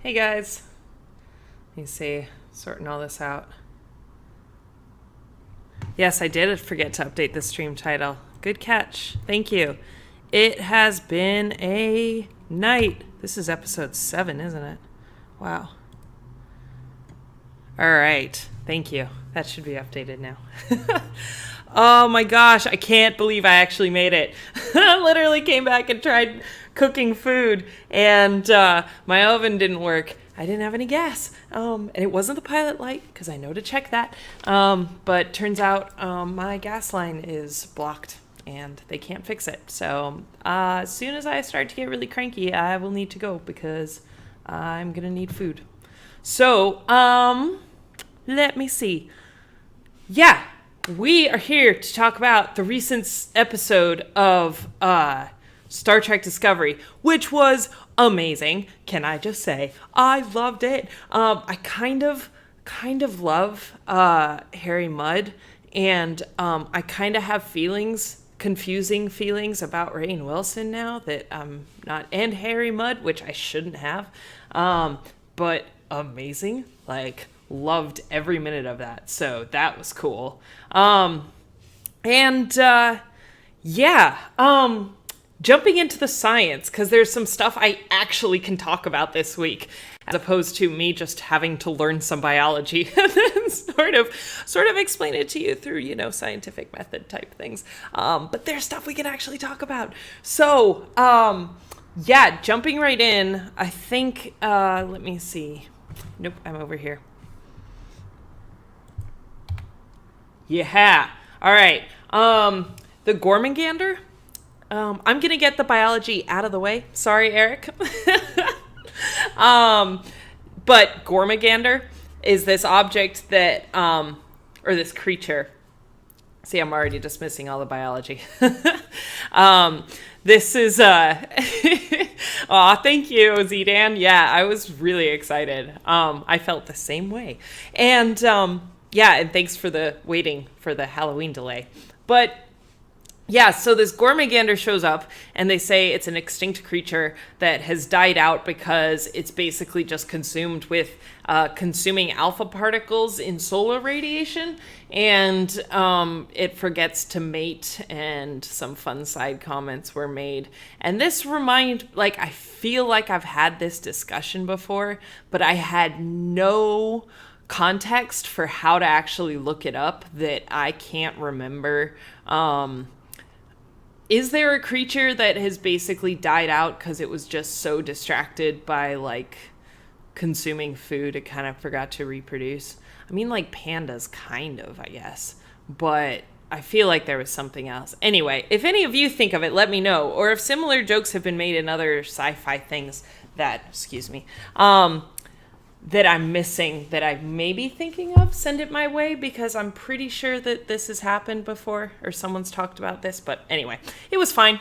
Hey guys. Let me see. Sorting all this out. Yes, I did forget to update the stream title. Good catch. Thank you. It has been a night. This is episode 7, isn't it? Wow. All right. Thank you. That should be updated now. Oh my gosh, I can't believe I actually made it. I literally came back and tried cooking food, and my oven didn't work. I didn't have any gas, and it wasn't the pilot light, because I know to check that, but turns out my gas line is blocked, and they can't fix it. So as soon as I start to get really cranky, I will need to go, because I'm going to need food. So, let me see. Yeah. We are here to talk about the recent episode of Star Trek Discovery, which was amazing. Can I just say, I loved it. I kind of love Harry Mudd, and I kind of have confusing feelings about Rainn Wilson now that I'm not, and Harry Mudd, which I shouldn't have, but amazing, loved every minute of that. So that was cool. Jumping into the science, because there's some stuff I actually can talk about this week, as opposed to me just having to learn some biology and then sort of explain it to you through, scientific method type things. But there's stuff we can actually talk about. So, jumping right in, I think, let me see. Nope, I'm over here. Yeah. All right. The Gormengander. I'm going to get the biology out of the way. Sorry, Eric. But Gormengander is this object that, or this creature. See, I'm already dismissing all the biology. This is, aw, thank you, Zidane. Yeah, I was really excited. I felt the same way. And, and thanks for the waiting for the Halloween delay. But yeah, so this Gormengander shows up, and they say it's an extinct creature that has died out because it's basically just consumed with consuming alpha particles in solar radiation, and it forgets to mate, and some fun side comments were made. And this I feel like I've had this discussion before, but I had no context for how to actually look it up that I can't remember. Is there a creature that has basically died out because it was just so distracted by consuming food it kind of forgot to reproduce? I mean, pandas kind of, I guess, but I feel like there was something else. Anyway, if any of you think of it, let me know, or if similar jokes have been made in other sci-fi things that I'm missing, that I may be thinking of, send it my way, because I'm pretty sure that this has happened before, or someone's talked about this. But anyway, it was fine.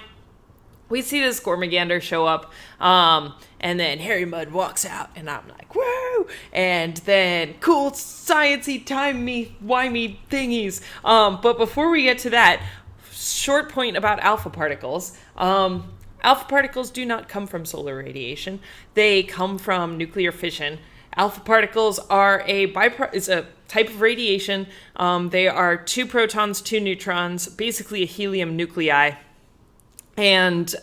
We see this Gormengander show up, and then Harry Mudd walks out, and I'm like, woo! And then cool sciencey timey-wimey thingies. But before we get to that, short point about alpha particles. Alpha particles do not come from solar radiation. They come from nuclear fission. Alpha particles are is a type of radiation. They are 2 protons, 2 neutrons, basically a helium nuclei. And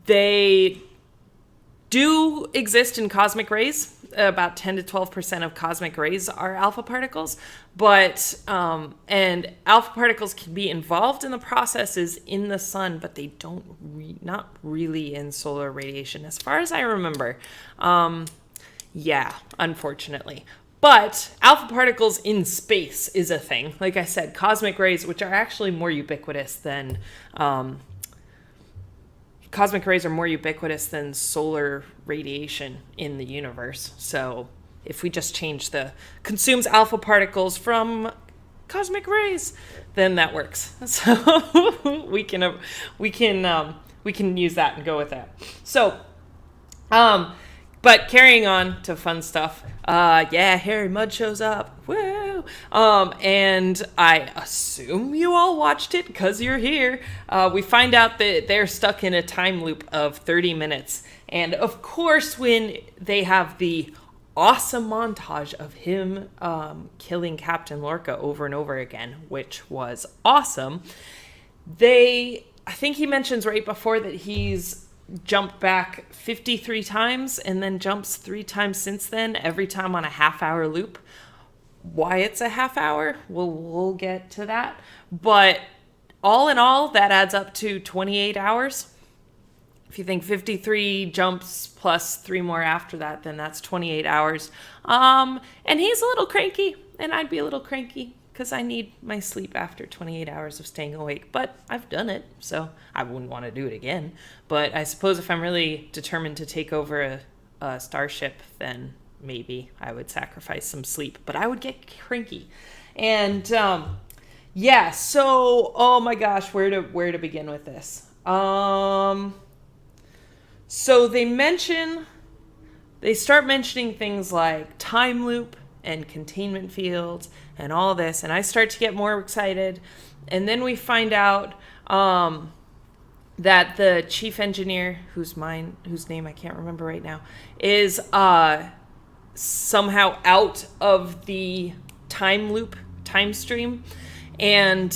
they do exist in cosmic rays. About 10 to 12% of cosmic rays are alpha particles. And alpha particles can be involved in the processes in the sun, but they don't, not really in solar radiation, as far as I remember. Unfortunately. But alpha particles in space is a thing. Like I said, cosmic rays, which are actually more ubiquitous than solar radiation in the universe. So if we just change consumes alpha particles from cosmic rays, then that works. So we can use that and go with that. So, but carrying on to fun stuff. Harry Mudd shows up. Woo! And I assume you all watched it because you're here. We find out that they're stuck in a time loop of 30 minutes. And of course, when they have the awesome montage of him killing Captain Lorca over and over again, which was awesome, I think he mentions right before that he's jumped back 53 times and then jumps 3 times since then, every time on a half-hour loop. Why it's a half hour, we'll get to that. But all in all, that adds up to 28 hours. If you think 53 jumps plus 3 more after that, then that's 28 hours. And he's a little cranky, and I'd be a little cranky because I need my sleep after 28 hours of staying awake. But I've done it, so I wouldn't want to do it again. But I suppose if I'm really determined to take over a starship, then maybe I would sacrifice some sleep. But I would get cranky. And yeah, so, oh my gosh, where to begin with this? So they start mentioning things like time loop and containment fields and all this, and I start to get more excited. And then we find out that the chief engineer, whose name I can't remember right now, is somehow out of the time loop, time stream. And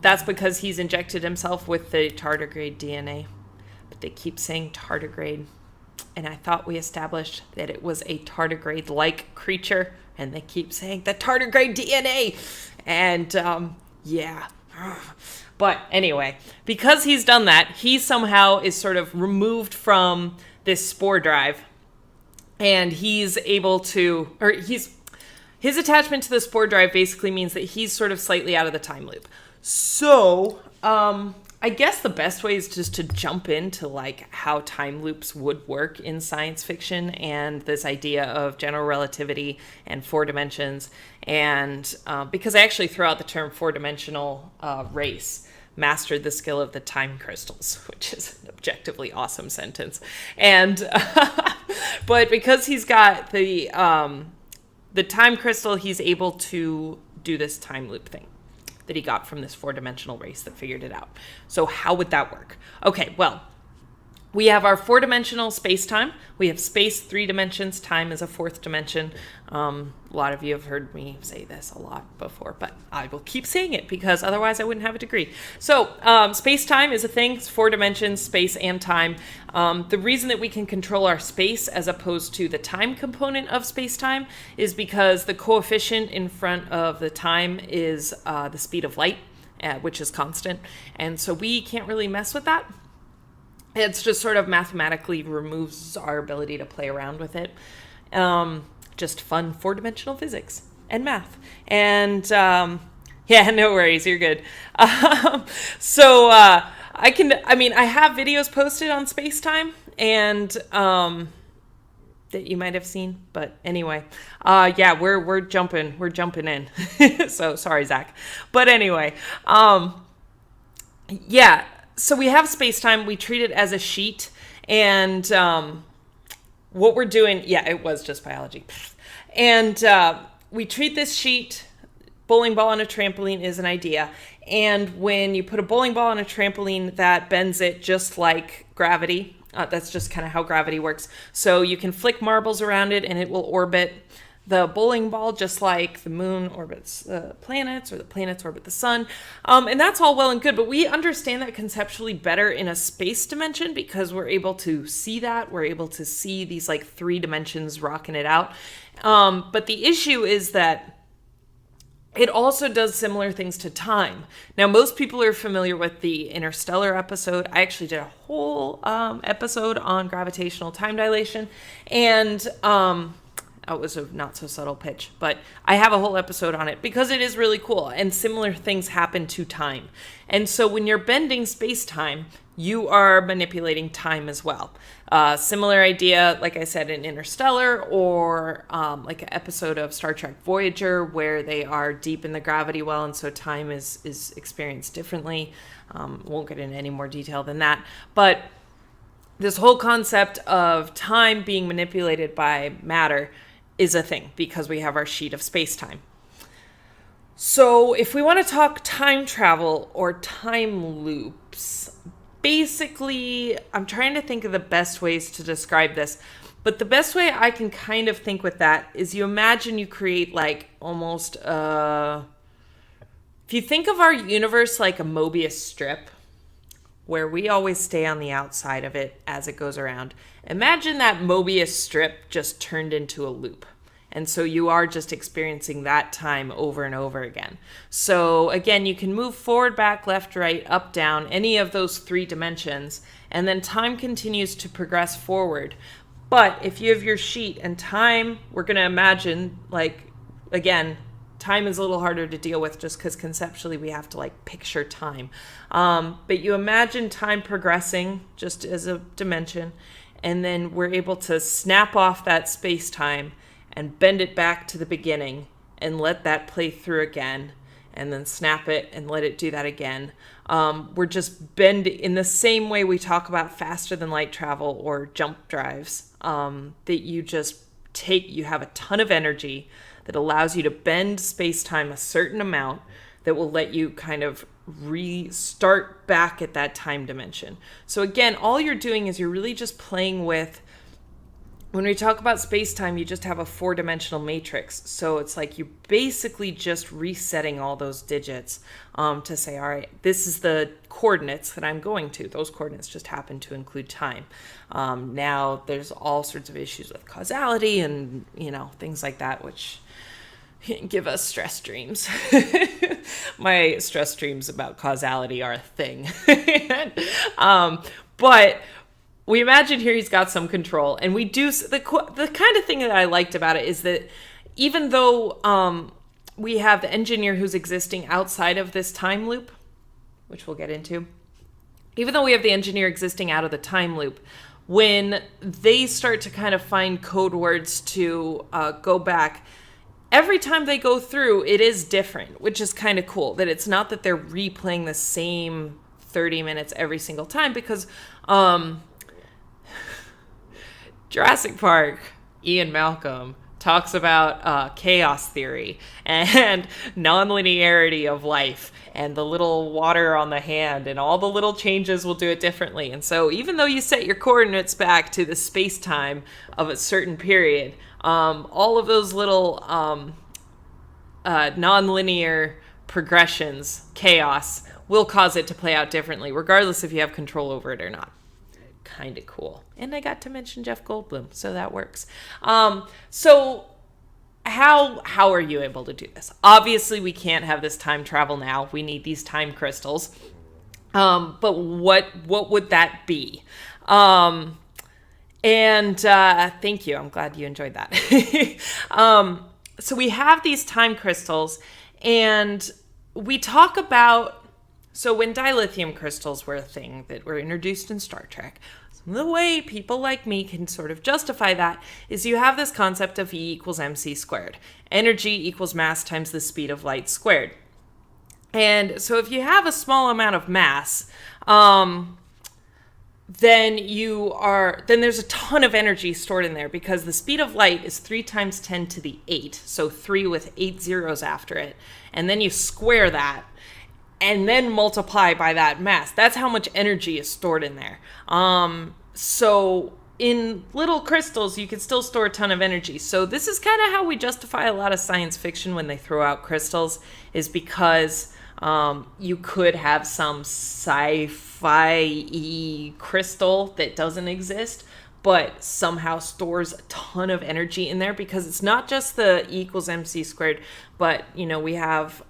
that's because he's injected himself with the tardigrade DNA. But they keep saying tardigrade. And I thought we established that it was a tardigrade-like creature. And they keep saying the tardigrade DNA. And yeah. But anyway, because he's done that, he somehow is sort of removed from this spore drive. And he's able to, his attachment to the spore drive basically means that he's sort of slightly out of the time loop. So, I guess the best way is just to jump into like how time loops would work in science fiction and this idea of general relativity and 4 dimensions. And because I actually throw out the term 4-dimensional race, mastered the skill of the time crystals, which is an objectively awesome sentence. And but because he's got the time crystal, he's able to do this time loop thing that he got from this 4-dimensional race that figured it out. So how would that work? Okay, well, we have our 4-dimensional space-time. We have space 3 dimensions. Time is a 4th dimension. A lot of you have heard me say this a lot before, but I will keep saying it because otherwise I wouldn't have a degree. So space-time is a thing. It's 4 dimensions, space and time. The reason that we can control our space as opposed to the time component of space-time is because the coefficient in front of the time is the speed of light, which is constant. And so we can't really mess with that. It's just sort of mathematically removes our ability to play around with it. Just fun 4-dimensional physics and math. And yeah, no worries, you're good. So I have videos posted on Spacetime and that you might have seen. But anyway, yeah, we're jumping in. So sorry, Zach. But anyway, yeah. So we have space-time, we treat it as a sheet, and what we're doing, yeah, it was just biology. And we treat this sheet, bowling ball on a trampoline is an idea, and when you put a bowling ball on a trampoline, that bends it just like gravity. That's just kind of how gravity works. So you can flick marbles around it, and it will orbit the bowling ball, just like the moon orbits the planets or the planets orbit the sun. And that's all well and good, but we understand that conceptually better in a space dimension because we're able to see that. We're able to see these like 3 dimensions rocking it out. But the issue is that it also does similar things to time. Now, most people are familiar with the Interstellar episode. I actually did a whole episode on gravitational time dilation, and it was a not so subtle pitch, but I have a whole episode on it because it is really cool and similar things happen to time. And so when you're bending space-time, you are manipulating time as well. Similar idea, like I said, in Interstellar or like an episode of Star Trek Voyager where they are deep in the gravity well and so time is experienced differently. Won't get into any more detail than that. But this whole concept of time being manipulated by matter is a thing because we have our sheet of space-time. So if we want to talk time travel or time loops, basically, I'm trying to think of the best ways to describe this. But the best way I can kind of think with that is you imagine you create like almost if you think of our universe like a Mobius strip, where we always stay on the outside of it as it goes around. Imagine that Mobius strip just turned into a loop. And so you are just experiencing that time over and over again. So again, you can move forward, back, left, right, up, down, any of those 3 dimensions, and then time continues to progress forward. But if you have your sheet and time, we're going to imagine, like, again, time is a little harder to deal with just because conceptually we have to like picture time. But you imagine time progressing just as a dimension, and then we're able to snap off that space-time and bend it back to the beginning and let that play through again, and then snap it and let it do that again. We're just bending in the same way we talk about faster than light travel or jump drives, that you have a ton of energy that allows you to bend space-time a certain amount that will let you kind of restart back at that time dimension. So again, all you're doing is you're really just playing with, when we talk about space-time, you just have a 4-dimensional matrix. So it's like you're basically just resetting all those digits to say, all right, this is the coordinates that I'm going to. Those coordinates just happen to include time. Now there's all sorts of issues with causality and, things like that, which give us stress dreams. My stress dreams about causality are a thing. But we imagine here he's got some control, and we do the kind of thing that I liked about it is that even though we have the engineer who's existing outside of this time loop, which we'll get into, even though we have the engineer existing out of the time loop, when they start to kind of find code words to go back, every time they go through, it is different, which is kind of cool. That it's not that they're replaying the same 30 minutes every single time, because Jurassic Park, Ian Malcolm, talks about chaos theory and nonlinearity of life and the little water on the hand, and all the little changes will do it differently. And so even though you set your coordinates back to the space-time of a certain period, all of those little nonlinear progressions, chaos, will cause it to play out differently, regardless if you have control over it or not. Kind of cool. And I got to mention Jeff Goldblum, so that works. So how are you able to do this? Obviously, we can't have this time travel now. We need these time crystals. But what would that be? Thank you. I'm glad you enjoyed that. So we have these time crystals, and we talk about, so when dilithium crystals were a thing that were introduced in Star Trek, the way people like me can sort of justify that is you have this concept of E equals mc squared. Energy equals mass times the speed of light squared. And so if you have a small amount of mass, then there's a ton of energy stored in there, because the speed of light is 3 times 10 to the 8, so 3 with 8 zeros after it. And then you square that, and then multiply by that mass. That's how much energy is stored in there. So in little crystals, you can still store a ton of energy. So this is kind of how we justify a lot of science fiction when they throw out crystals, is because you could have some sci-fi crystal that doesn't exist, but somehow stores a ton of energy in there, because it's not just the E equals mc squared, but we have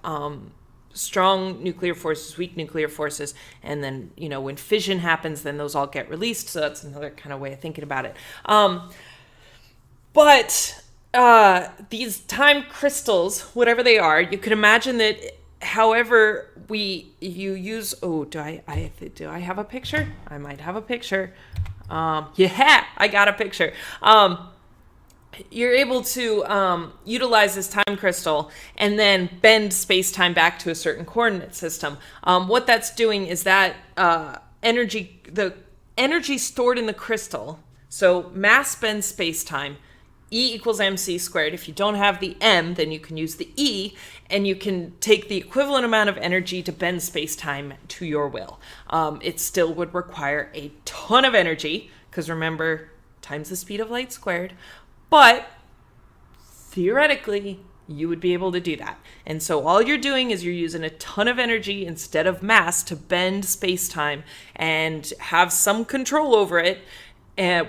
strong nuclear forces, weak nuclear forces, and then when fission happens, then those all get released. So that's another kind of way of thinking about it. But these time crystals, whatever they are, you can imagine that however you use, do I have a picture? I might have a picture. Yeah, I got a picture. You're able to utilize this time crystal and then bend space-time back to a certain coordinate system. What that's doing is that the energy stored in the crystal, so mass bends space-time, E equals mc squared. If you don't have the m, then you can use the e, and you can take the equivalent amount of energy to bend space-time to your will. It still would require a ton of energy, because remember, time's the speed of light squared, but theoretically, you would be able to do that. And so all you're doing is you're using a ton of energy instead of mass to bend space-time and have some control over it,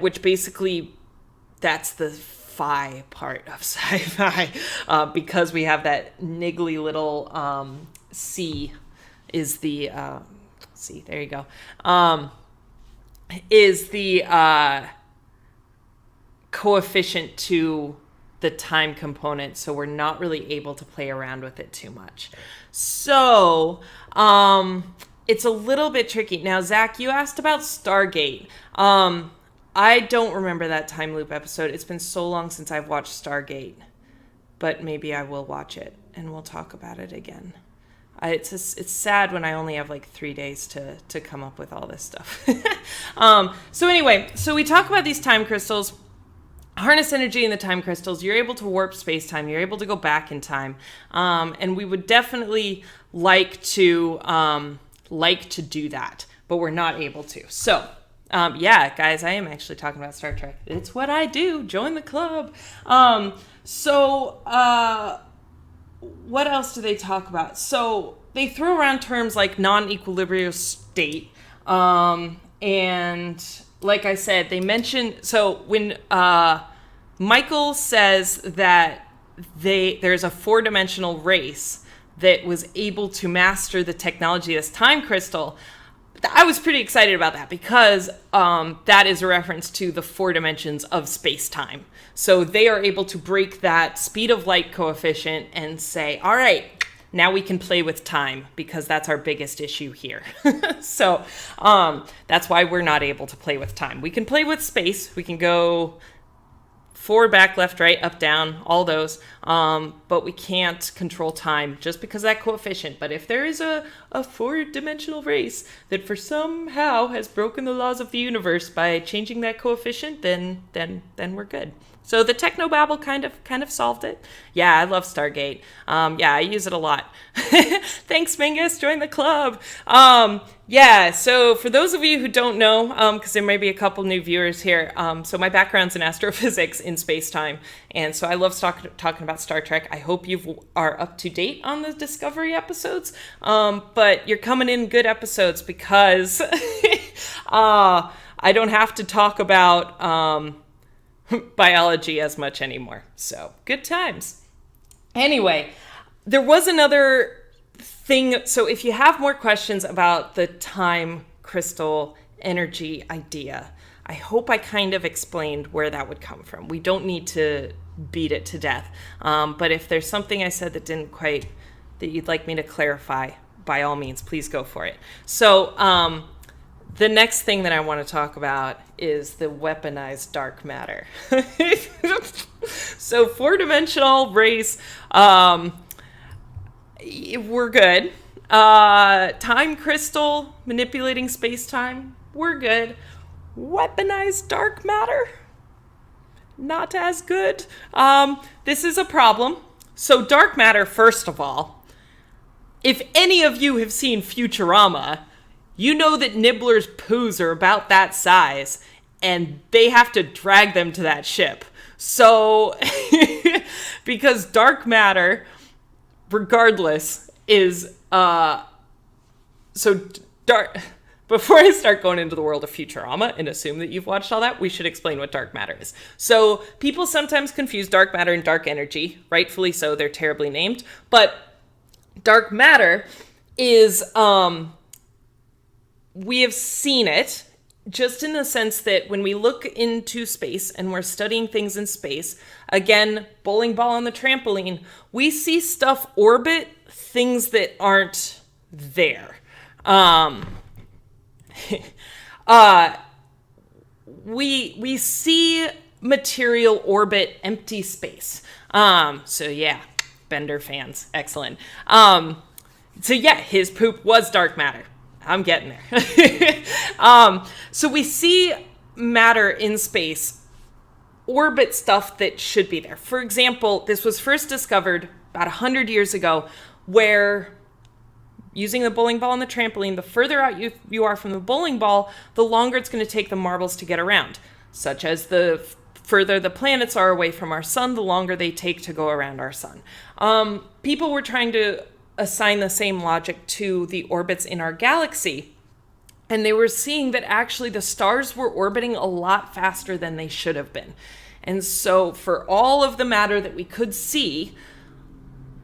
which basically, that's the phi part of sci-fi, because we have that niggly little c is the c, there you go, is the coefficient to the time component, so we're not really able to play around with it too much. So it's a little bit tricky. Now, Zach, you asked about Stargate. I don't remember that time loop episode. It's been so long since I've watched Stargate, but maybe I will watch it and we'll talk about it again. It's sad when I only have like 3 days to come up with all this stuff. So anyway, so we talk about these time crystals. Harness energy in the time crystals. You're able to warp space-time. You're able to go back in time. And we would definitely like to do that, but we're not able to. So, yeah, guys, I am actually talking about Star Trek. It's what I do. Join the club. What else do they talk about? So they throw around terms like non-equilibrium state. And like I said, they mention, so when Michael says that there's a 4-dimensional race that was able to master the technology of this time crystal, I was pretty excited about that because that is a reference to the 4 dimensions of space-time. So they are able to break that speed of light coefficient and say, all right, now we can play with time because that's our biggest issue here. So that's why we're not able to play with time. We can play with space. We can go forward, back, left, right, up, down, all those. But we can't control time just because of that coefficient. But if there is a 4-dimensional race that for somehow has broken the laws of the universe by changing that coefficient, then we're good. So the technobabble kind of solved it. Yeah, I love Stargate. Yeah, I use it a lot. Thanks, Mingus. Join the club. Yeah, so for those of you who don't know, because there may be a couple new viewers here, so my background's in astrophysics in space-time, and so I love talking about Star Trek. I hope you are up to date on the Discovery episodes, but you're coming in good episodes because I don't have to talk about biology as much anymore. So good times. Anyway, there was another thing. So if you have more questions about the time crystal energy idea, I hope I kind of explained where that would come from. We don't need to beat it to death. But if there's something I said that didn't quite, that you'd like me to clarify, by all means, please go for it. So, the next thing that I want to talk about is the weaponized dark matter. So 4-dimensional race, we're good. Time crystal, manipulating space-time, we're good. Weaponized dark matter, not as good. This is a problem. So dark matter, first of all, if any of you have seen Futurama, you know that Nibbler's poos are about that size, and they have to drag them to that ship. So, because dark matter, regardless, is, before I start going into the world of Futurama and assume that you've watched all that, we should explain what dark matter is. So, people sometimes confuse dark matter and dark energy, rightfully so, they're terribly named, but dark matter is, we have seen it just in the sense that when we look into space and we're studying things in space, again, bowling ball on the trampoline, we see stuff orbit things that aren't there. We see material orbit empty space. So yeah, Bender fans, excellent. So yeah, his poop was dark matter. I'm getting there. So we see matter in space orbit stuff that should be there. For example, this was first discovered about 100 years ago, where using the bowling ball and the trampoline, the further out you are from the bowling ball, the longer it's going to take the marbles to get around. Such as the further the planets are away from our sun, the longer they take to go around our sun. People were trying to assign the same logic to the orbits in our galaxy, and they were seeing that actually the stars were orbiting a lot faster than they should have been. And so for all of the matter that we could see,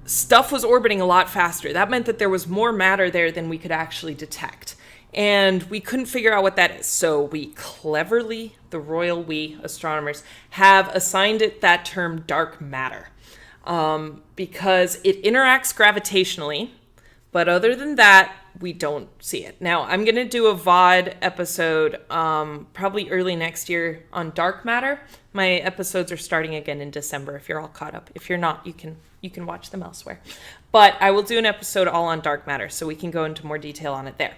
stuff was orbiting a lot faster. That meant that there was more matter there than we could actually detect. And we couldn't figure out what that is. So we cleverly, the royal we astronomers, have assigned it that term dark matter. Because it interacts gravitationally, but other than that, we don't see it. Now, I'm going to do a VOD episode probably early next year on dark matter. My episodes are starting again in December if you're all caught up. If you're not, you can watch them elsewhere. But I will do an episode all on dark matter, so we can go into more detail on it there.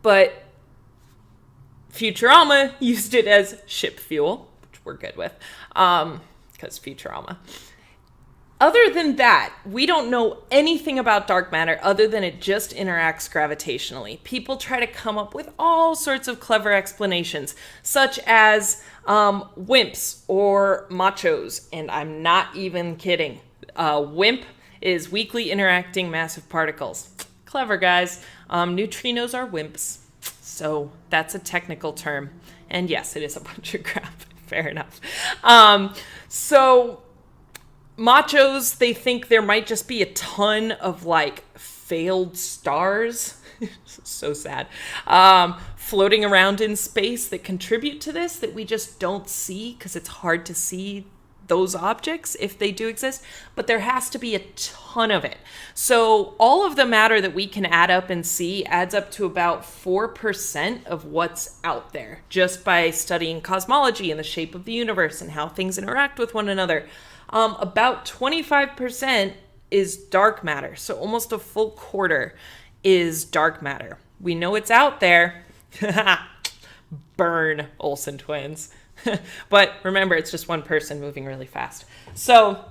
But Futurama used it as ship fuel, which we're good with, because Futurama. Other than that, we don't know anything about dark matter other than it just interacts gravitationally. People try to come up with all sorts of clever explanations, such as WIMPs or machos, and I'm not even kidding. WIMP is weakly interacting massive particles. Clever, guys. Neutrinos are WIMPs, so that's a technical term. And yes, it is a bunch of crap. Fair enough. So machos, they think there might just be a ton of like failed stars, so sad, floating around in space that contribute to this that we just don't see because it's hard to see those objects if they do exist, but there has to be a ton of it. So all of the matter that we can add up and see adds up to about 4% of what's out there just by studying cosmology and the shape of the universe and how things interact with one another. About 25% is dark matter. So almost a full quarter is dark matter. We know it's out there. Burn, Olsen twins. But remember, it's just one person moving really fast. So,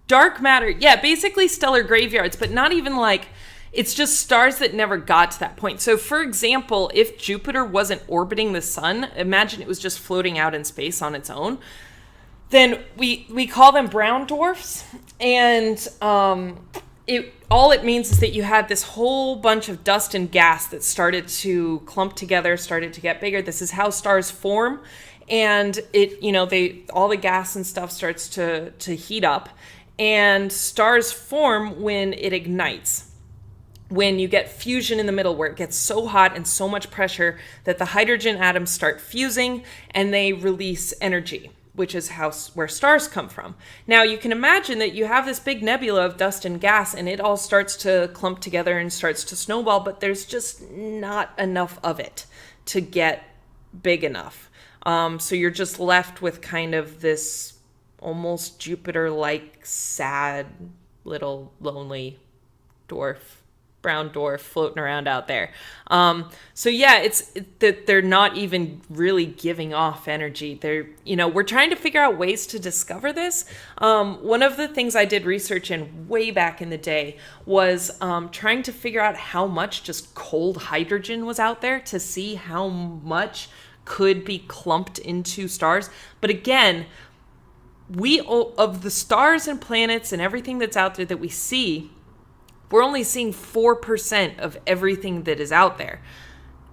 dark matter, yeah, basically stellar graveyards, but not even like, it's just stars that never got to that point. So, for example, if Jupiter wasn't orbiting the sun, imagine it was just floating out in space on its own, then we call them brown dwarfs. And all it means is that you had this whole bunch of dust and gas that started to clump together, started to get bigger. This is how stars form. And all the gas and stuff starts to heat up. And stars form when it ignites. When you get fusion in the middle, where it gets so hot and so much pressure that the hydrogen atoms start fusing and they release energy, which is where stars come from. Now, you can imagine that you have this big nebula of dust and gas, and it all starts to clump together and starts to snowball, but there's just not enough of it to get big enough. So you're just left with kind of this almost Jupiter-like, sad, little, lonely brown dwarf floating around out there. So yeah, it's that they're not even really giving off energy. We're trying to figure out ways to discover this. One of the things I did research in way back in the day was trying to figure out how much just cold hydrogen was out there to see how much could be clumped into stars. But again, of the stars and planets and everything that's out there that we see, we're only seeing 4% of everything that is out there.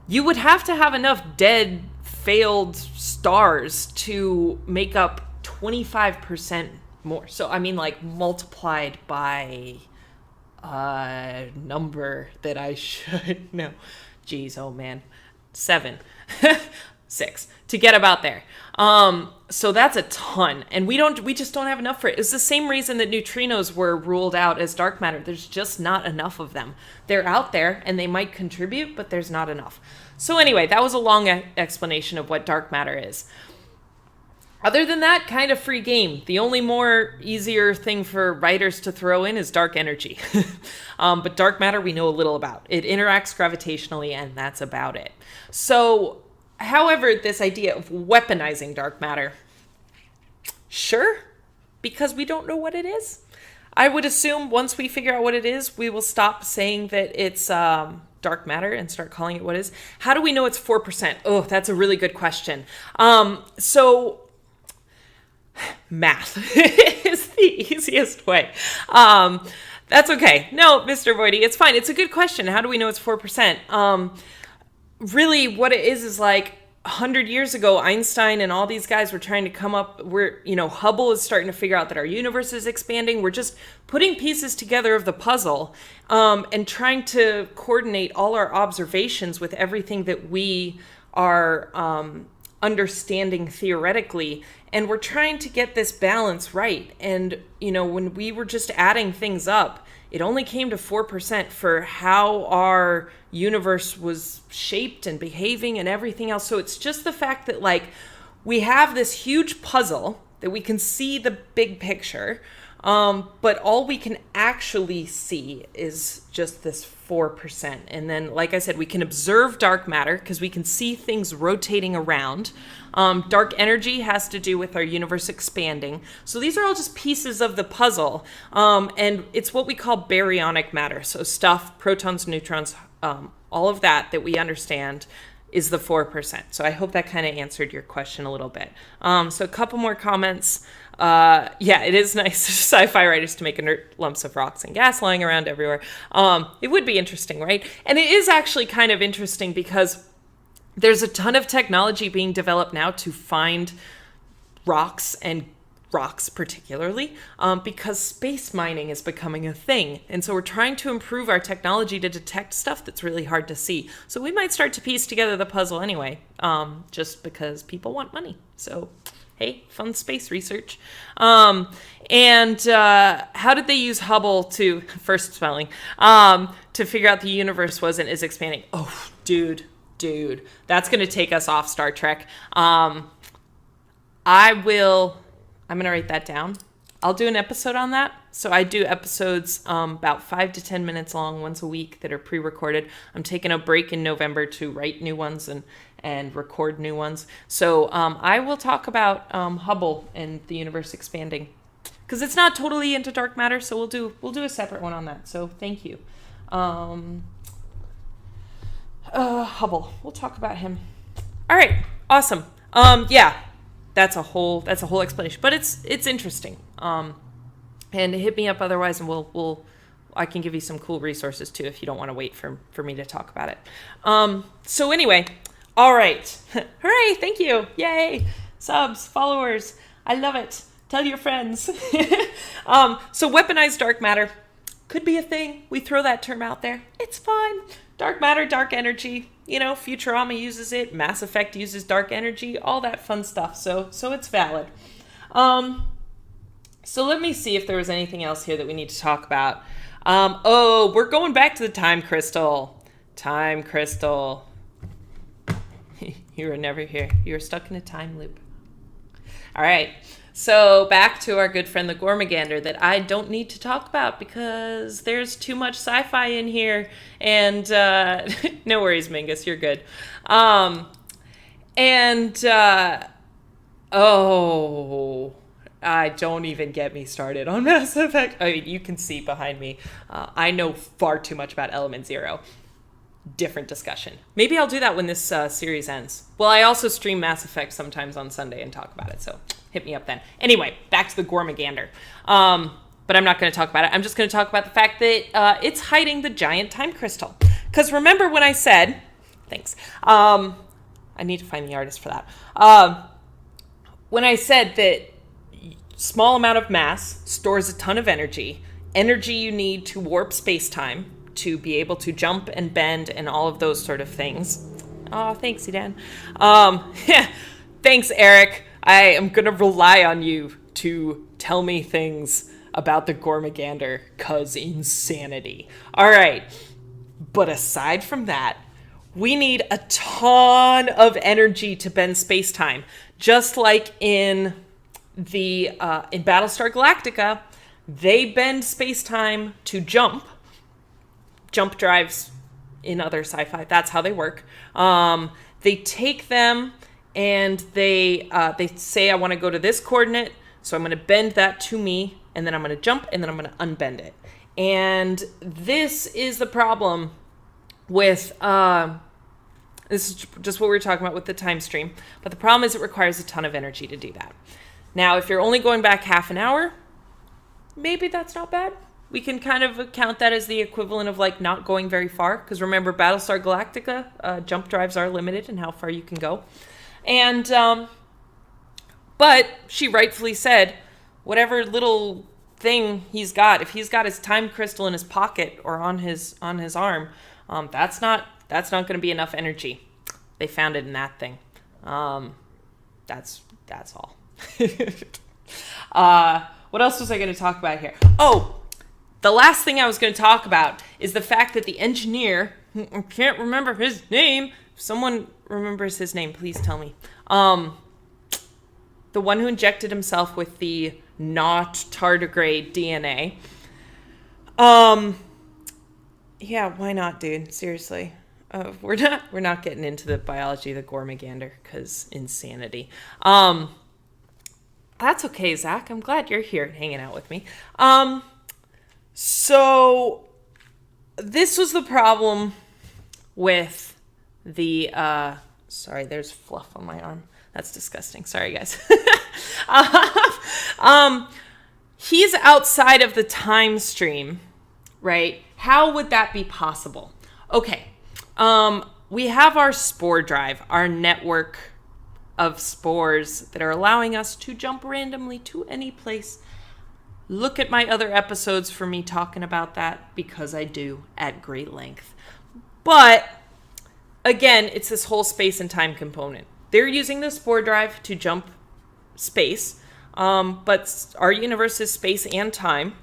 You would have to have enough dead, failed stars to make up 25% more. So, I mean, like, multiplied by a number that I should know. Geez, oh man. 7. 6. To get about there. So that's a ton, and we just don't have enough for it. It's the same reason that neutrinos were ruled out as dark matter. There's just not enough of them. They're out there, and they might contribute, but there's not enough. So anyway, that was a long explanation of what dark matter is. Other than that, kind of free game. The only more easier thing for writers to throw in is dark energy. But dark matter we know a little about. It interacts gravitationally, and that's about it. So However, this idea of weaponizing dark matter, sure, because we don't know what it is. I would assume once we figure out what it is, we will stop saying that it's dark matter and start calling it what it is. How do we know it's 4%? Oh, that's a really good question. So math is the easiest way. That's okay. No, Mr. Voidy, it's fine. It's a good question. How do we know it's 4%? Really, what it is like 100 years ago, Einstein and all these guys were trying to come up, Hubble is starting to figure out that our universe is expanding. We're just putting pieces together of the puzzle and trying to coordinate all our observations with everything that we are understanding theoretically. And we're trying to get this balance right. And, when we were just adding things up, it only came to 4% for how our universe was shaped and behaving and everything else. So it's just the fact that, we have this huge puzzle that we can see the big picture, but all we can actually see is just this 4%. And then, like I said, we can observe dark matter because we can see things rotating around. Dark energy has to do with our universe expanding. So these are all just pieces of the puzzle. And it's what we call baryonic matter. So stuff, protons, neutrons, all of that we understand is the 4%. So I hope that kind of answered your question a little bit. So a couple more comments. It is nice for sci-fi writers to make inert lumps of rocks and gas lying around everywhere. It would be interesting, right? And it is actually kind of interesting because there's a ton of technology being developed now to find rocks particularly, because space mining is becoming a thing. And so we're trying to improve our technology to detect stuff that's really hard to see. So we might start to piece together the puzzle anyway, just because people want money. So, hey, fun space research. How did they use Hubble to figure out the universe is expanding? Oh, dude, that's going to take us off Star Trek. I'm going to write that down. I'll do an episode on that. So I do episodes about 5 to 10 minutes long once a week that are pre-recorded. I'm taking a break in November to write new ones and record new ones. So I will talk about Hubble and the universe expanding, because it's not totally into dark matter. So we'll do a separate one on that. So thank you. Hubble. We'll talk about him. All right. Awesome. That's a whole explanation, but it's interesting. And hit me up otherwise, and I can give you some cool resources too if you don't want to wait for me to talk about it. So anyway, all right. Hooray, thank you. Yay. Subs, followers. I love it. Tell your friends. So weaponized dark matter could be a thing. We throw that term out there. It's fine. Dark matter, dark energy. Futurama uses it. Mass Effect uses dark energy. All that fun stuff. So it's valid. So let me see if there was anything else here that we need to talk about. We're going back to the time crystal. Time crystal. You were never here. You were stuck in a time loop. All right. So back to our good friend the Gormagander that I don't need to talk about because there's too much sci-fi in here. And no worries, Mingus, you're good. Don't even get me started on Mass Effect. I mean, you can see behind me. I know far too much about Element Zero. Different discussion. Maybe I'll do that when this series ends. Well, I also stream Mass Effect sometimes on Sunday and talk about it, so hit me up then. Anyway, back to the Gormagander. But I'm not going to talk about it. I'm just going to talk about the fact that it's hiding the giant time crystal. Because remember when I said... Thanks. I need to find the artist for that. When I said that small amount of mass stores a ton of energy you need to warp space-time, to be able to jump and bend and all of those sort of things. Oh, thanks, Edan. Thanks, Eric. I am going to rely on you to tell me things about the Gormagander, cause insanity. All right. But aside from that, we need a ton of energy to bend space-time. Just like in in Battlestar Galactica, they bend space-time to jump drives in other sci-fi. That's how they work. they take them and they say, I want to go to this coordinate, so I'm going to bend that to me, and then I'm going to jump, and then I'm going to unbend it. And this is the problem with, this is just what we were talking about with the time stream, but the problem is it requires a ton of energy to do that. Now, if you're only going back half an hour, maybe that's not bad. We can kind of count that as the equivalent of like not going very far, because remember, Battlestar Galactica, jump drives are limited in how far you can go. And, but she rightfully said, whatever little thing he's got, if he's got his time crystal in his pocket or on his arm, that's not going to be enough energy. They found it in that thing. That's all. What else was I going to talk about here? Oh, the last thing I was going to talk about is the fact that the engineer, I can't remember his name. If someone remembers his name, please tell me. The one who injected himself with the not tardigrade DNA. Yeah, why not, dude? Seriously. We're not getting into the biology of the Gormagander, because insanity. That's okay, Zach. I'm glad you're here hanging out with me. So this was the problem with the, sorry, there's fluff on my arm. That's disgusting. Sorry, guys. He's outside of the time stream, right? How would that be possible? Okay. We have our spore drive, our network of spores that are allowing us to jump randomly to any place. Look at my other episodes for me talking about that, because I do at great length. But again, it's this whole space and time component. They're using the spore drive to jump space, but our universe is space and time.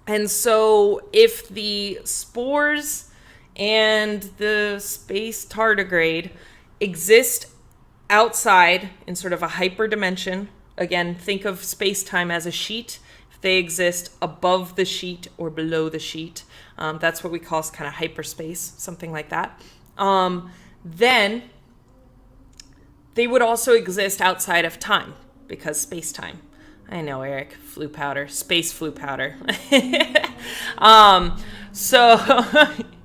And so if the spores and the space tardigrade exist outside in sort of a hyperdimension, again, think of space-time as a sheet. If they exist above the sheet or below the sheet, that's what we call kind of hyperspace, something like that. Then they would also exist outside of time, because space-time. I know, Eric, flu powder, space flu powder. So,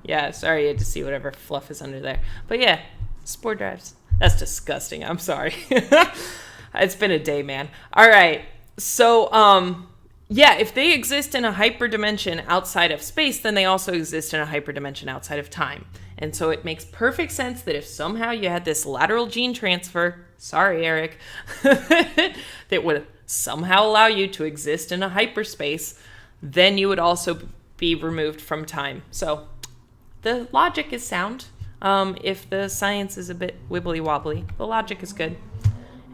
yeah, sorry you had to see whatever fluff is under there. But yeah, spore drives. That's disgusting. I'm sorry. It's been a day, man. All right. So, yeah, if they exist in a hyperdimension outside of space, then they also exist in a hyperdimension outside of time. And so it makes perfect sense that if somehow you had this lateral gene transfer, sorry, Eric, that would somehow allow you to exist in a hyperspace, then you would also be removed from time. So the logic is sound. If the science is a bit wibbly wobbly, the logic is good.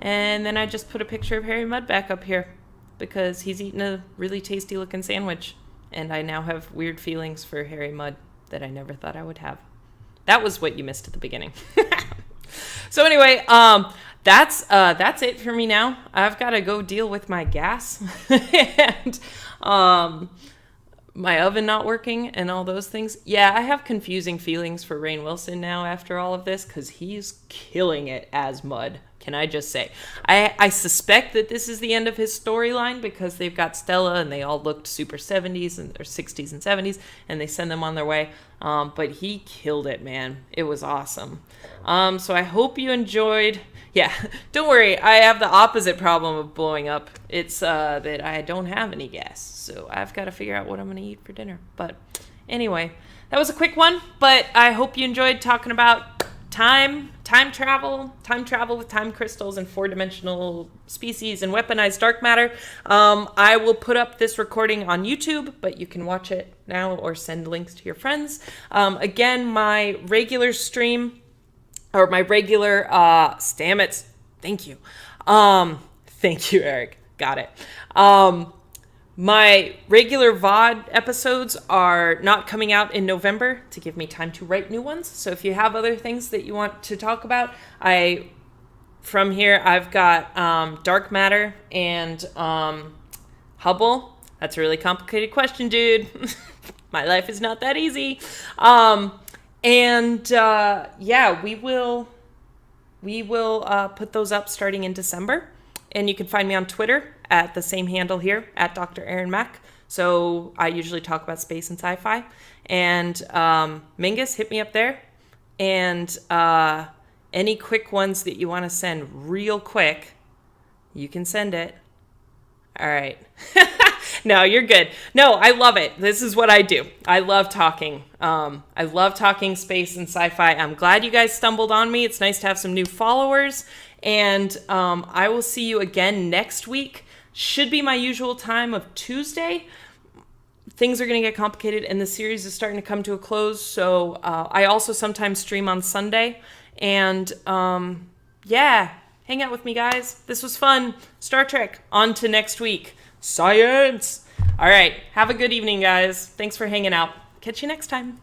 And then I just put a picture of Harry Mudd back up here because he's eating a really tasty looking sandwich. And I now have weird feelings for Harry Mudd that I never thought I would have. That was what you missed at the beginning. So anyway, that's it for me now. I've got to go deal with my gas and my oven not working and all those things. Yeah, I have confusing feelings for Rainn Wilson now after all of this, because he's killing it as Mudd. Can I just say? I suspect that this is the end of his storyline, because they've got Stella and they all looked super 70s and or 60s and 70s, and they send them on their way. But he killed it, man. It was awesome. So I hope you enjoyed. Yeah, don't worry. I have the opposite problem of blowing up. It's that I don't have any gas, so I've got to figure out what I'm going to eat for dinner. But anyway, that was a quick one, but I hope you enjoyed talking about time travel with time crystals and four-dimensional species and weaponized dark matter. I will put up this recording on YouTube, but you can watch it now or send links to your friends. Again, my regular stream, or my regular, Stamets, thank you. Thank you, Eric. Got it. My regular VOD episodes are not coming out in November to give me time to write new ones. So if you have other things that you want to talk about, from here, I've got dark matter and Hubble. That's a really complicated question, dude. My life is not that easy. Yeah, we will we will put those up starting in December. And you can find me on Twitter at the same handle here, at Dr. Erin Mack. So I usually talk about space and sci-fi. And Mingus, hit me up there. And any quick ones that you want to send real quick, you can send it. All right. No, you're good. No, I love it. This is what I do. I love talking. I love talking space and sci-fi. I'm glad you guys stumbled on me. It's nice to have some new followers. And I will see you again next week. Should be my usual time of Tuesday. Things are going to get complicated and the series is starting to come to a close. So I also sometimes stream on Sunday. And yeah, hang out with me, guys. This was fun. Star Trek. On to next week. Science. All right. Have a good evening, guys. Thanks for hanging out. Catch you next time.